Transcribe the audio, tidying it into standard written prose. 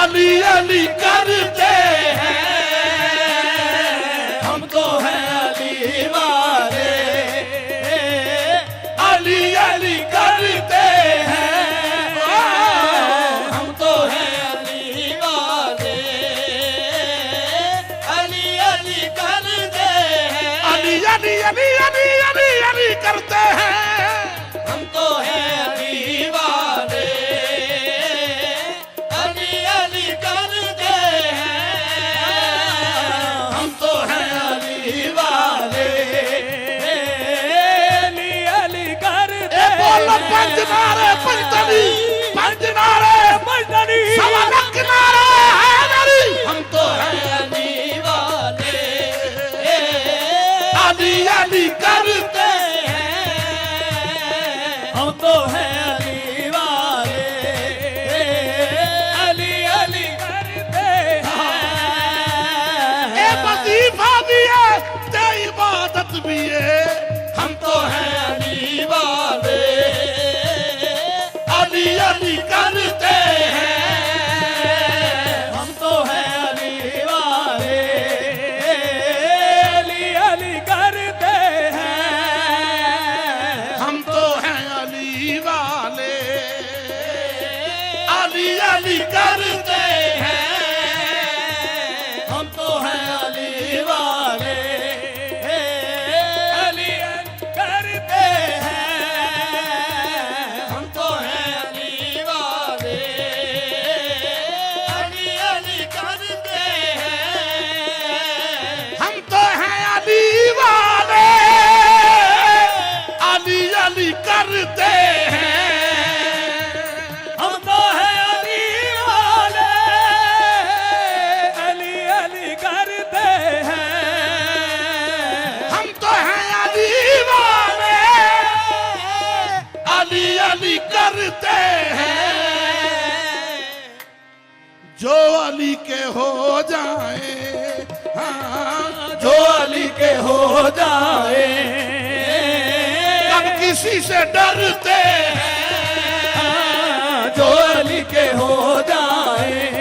अली अली करते हैं, हम तो हैं अली वाले। अली अली करते हैं, हम तो हैं अली वाले। अली अली करते हैं, अली अली अली अली अली अली करते हैं, हम तो हैं अली वाले। अली अली करते हैं, हम तो हैं अली वाले। अली अली करते बोलो पंजनारे पंजनी, पंजनारे पंजनी, सवा लाख नारे हैदरी, हम तो हैं अली वाले। अली अली करते हैं, हम तो हैं अली वाले। अली अली करते हैं, ए वजीफा भी है ते इबादत भी है, हम तो हैं अली वाले। अली अली करते हैं, हम तो हैं अली वाले। अली अली करते हैं, हम तो हैं अली वाले। अली अली करते हैं, हम तो हैं अली वाले। अली अली करते हैं, हम तो हैं अली वाले। अली अली करते हैं, हम तो हैं अली वाले। अली अली करते हैं, हम तो हैं अली वाले। अली अली करते हैं, हम तो हैं अली वाले। अली अली करते हैं, जो अली के हो जाए, हाँ जो अली के हो जाए, कब किसी से डरते हैं, जो अली के हो जाए,